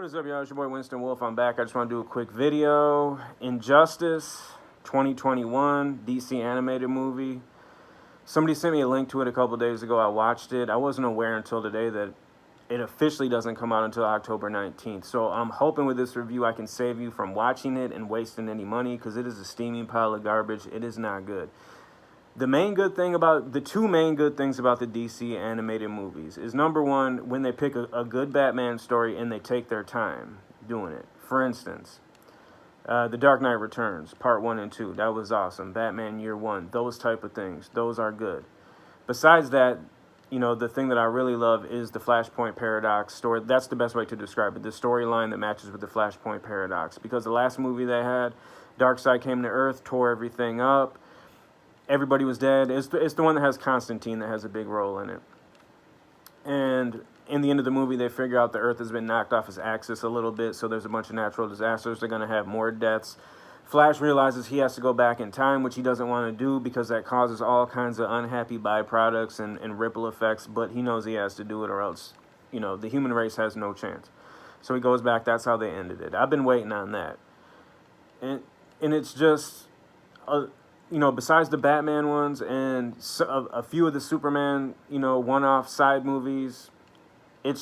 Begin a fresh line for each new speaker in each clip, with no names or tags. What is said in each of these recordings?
What is up, y'all? It's your boy Winston Wolf. I'm back. I just want to do a quick video. Injustice 2021 DC animated movie. Somebody sent me a link to it a couple days ago. I watched it. I wasn't aware until today that it officially doesn't come out until October 19th. So I'm hoping with this review I can save you from watching it and wasting any money, because it is a steaming pile of garbage. It is not good. The two main good things about the DC animated movies is, number one, when they pick a good Batman story and they take their time doing it. For instance, The Dark Knight Returns, Part 1 and 2. That was awesome. Batman Year 1. Those type of things. Those are good. Besides that, you know, the thing that I really love is the Flashpoint Paradox story. That's the best way to describe it. The storyline that matches with the Flashpoint Paradox. Because the last movie they had, Darkseid came to Earth, tore everything up. Everybody was dead. It's the one that has Constantine that has a big role in it. And in the end of the movie, they figure out the Earth has been knocked off its axis a little bit, so there's a bunch of natural disasters. They're going to have more deaths. Flash realizes he has to go back in time, which he doesn't want to do because that causes all kinds of unhappy byproducts and ripple effects, but he knows he has to do it or else, you know, the human race has no chance. So he goes back. That's how they ended it. I've been waiting on that. And it's just... you know, besides the Batman ones and a few of the Superman, you know, one-off side movies,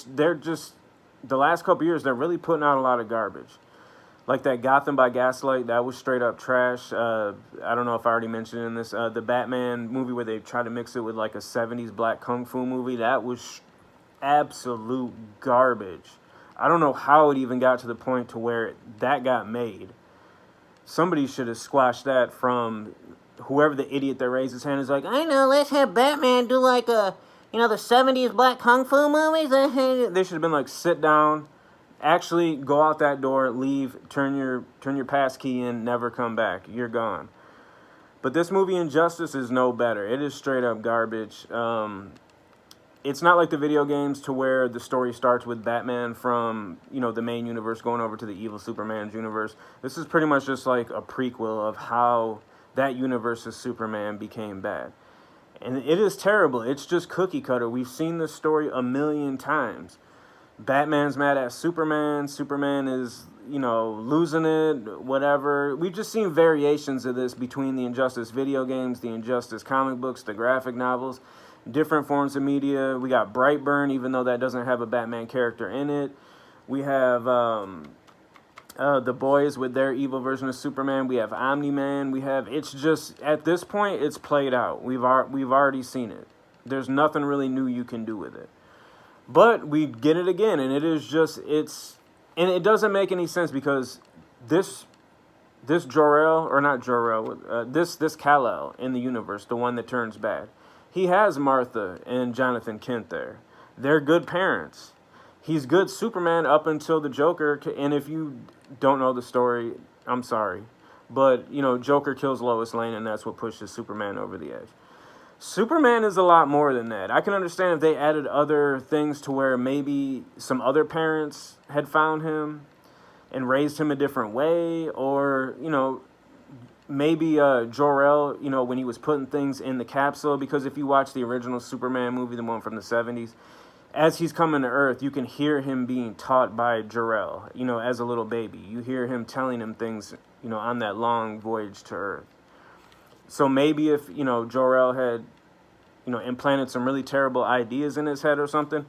they're just, the last couple years, they're really putting out a lot of garbage. Like that Gotham by Gaslight, that was straight up trash. I don't know if I already mentioned in this. The Batman movie where they try to mix it with like a 70s black kung fu movie, that was absolute garbage. I don't know how it even got to the point to where that got made. Somebody should have squashed that from whoever the idiot that raised his hand is like, I know, let's have Batman do like the 70s black kung fu movies. They should have been like, sit down, actually go out that door, leave, turn your pass key in, never come back. You're gone. But this movie, Injustice, is no better. It is straight up garbage. It's not like the video games to where the story starts with Batman from, you know, the main universe going over to the evil Superman's universe. This is pretty much just like a prequel of how that universe's Superman became bad. And it is terrible. It's just cookie cutter. We've seen this story a million times. Batman's mad at Superman. Superman is, you know, losing it, whatever. We've just seen variations of this between the Injustice video games, the Injustice comic books, the graphic novels. Different forms of media. We got Brightburn, even though that doesn't have a Batman character in it. We have The Boys with their evil version of Superman. We have Omni-Man. We have, it's just, at this point, it's played out. We've already seen it. There's nothing really new you can do with it. But we get it again, and it is just, and it doesn't make any sense because this Jor-El, or not Jor-El, this Kal-El in the universe, the one that turns bad, he has Martha and Jonathan Kent there. They're good parents. He's good Superman up until the Joker. And if you don't know the story, I'm sorry. But, you know, Joker kills Lois Lane, and that's what pushes Superman over the edge. Superman is a lot more than that. I can understand if they added other things to where maybe some other parents had found him and raised him a different way, or, you know, maybe Jor-El, you know, when he was putting things in the capsule, because if you watch the original Superman movie, the one from the 70s, as he's coming to Earth, you can hear him being taught by Jor-El, you know, as a little baby. You hear him telling him things, you know, on that long voyage to Earth. So maybe if, you know, Jor-El had, you know, implanted some really terrible ideas in his head or something,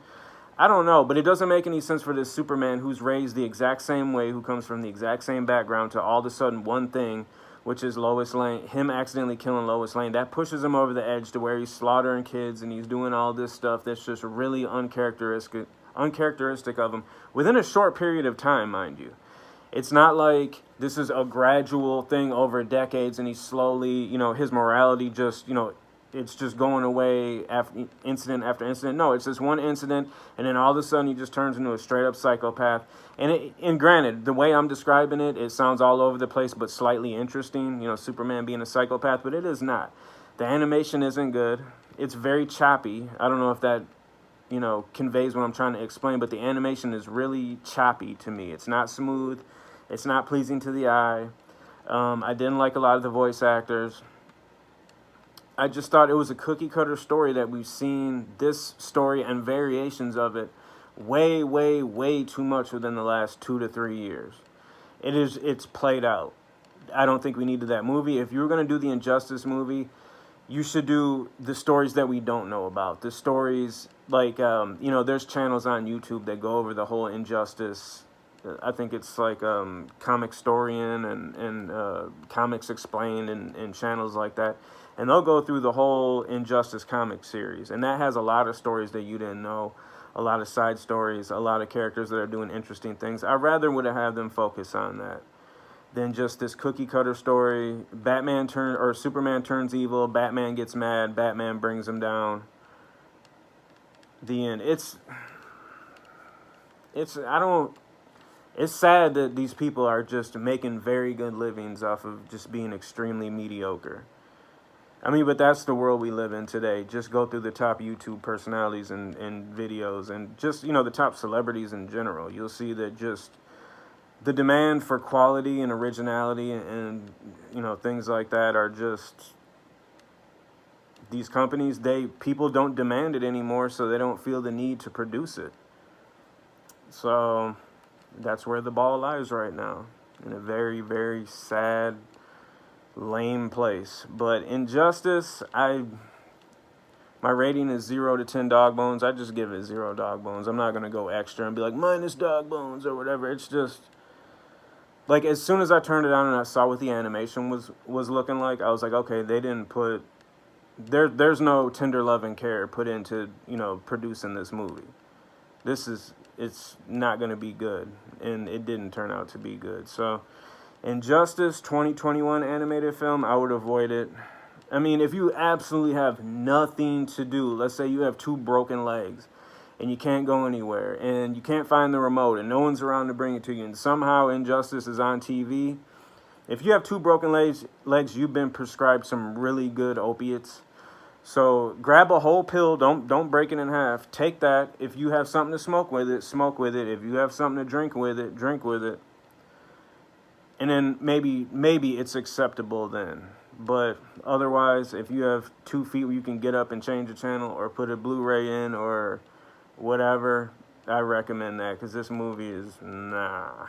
I don't know, but it doesn't make any sense for this Superman who's raised the exact same way, who comes from the exact same background, to all of a sudden one thing, which is Lois Lane, him accidentally killing Lois Lane. That pushes him over the edge to where he's slaughtering kids and he's doing all this stuff that's just really uncharacteristic of him within a short period of time, mind you. It's not like this is a gradual thing over decades and he's slowly, you know, his morality just, you know, it's just going away after incident after incident. No, it's this one incident, and then all of a sudden he just turns into a straight-up psychopath. And granted, the way I'm describing it, it sounds all over the place, but slightly interesting, you know, Superman being a psychopath, but it is not. The animation isn't good. It's very choppy. I don't know if that, you know, conveys what I'm trying to explain, but the animation is really choppy to me. It's not smooth. It's not pleasing to the eye. I didn't like a lot of the voice actors. I just thought it was a cookie-cutter story that we've seen this story and variations of it way, way, way too much within the last 2 to 3 years. It's played out. I don't think we needed that movie. If you were going to do the Injustice movie, you should do the stories that we don't know about. The stories, like, there's channels on YouTube that go over the whole Injustice. I think it's like Comic Storian and Comics Explained and channels like that. And they'll go through the whole Injustice comic series. And that has a lot of stories that you didn't know, a lot of side stories, a lot of characters that are doing interesting things. I rather would have had them focus on that than just this cookie cutter story. Superman turns evil, Batman gets mad, Batman brings him down. The end. It's sad that these people are just making very good livings off of just being extremely mediocre. I mean, but that's the world we live in today. Just go through the top YouTube personalities and videos and just, the top celebrities in general. You'll see that just the demand for quality and originality and things like that are just, these companies, people don't demand it anymore, so they don't feel the need to produce it. So that's where the ball lies right now, in a very, very sad, lame place. But Injustice, my rating is 0 to 10 dog bones. I just give it 0 dog bones. I'm not gonna go extra and be like minus dog bones or whatever. It's just like, as soon as I turned it on and I saw what the animation was looking like, I was like, okay, they didn't put there's no tender love and care put into producing this movie. It's not going to be good, and it didn't turn out to be good. So Injustice 2021 animated film, I would avoid it. I mean, if you absolutely have nothing to do, let's say you have 2 broken legs and you can't go anywhere and you can't find the remote and no one's around to bring it to you, and somehow Injustice is on TV. If you have 2 broken legs, you've been prescribed some really good opiates. So grab a whole pill, don't break it in half. Take that. If you have something to smoke with it, smoke with it. If you have something to drink with it, drink with it. And then maybe it's acceptable then. But otherwise, if you have 2 feet where you can get up and change a channel or put a Blu-ray in or whatever, I recommend that, because this movie is nah.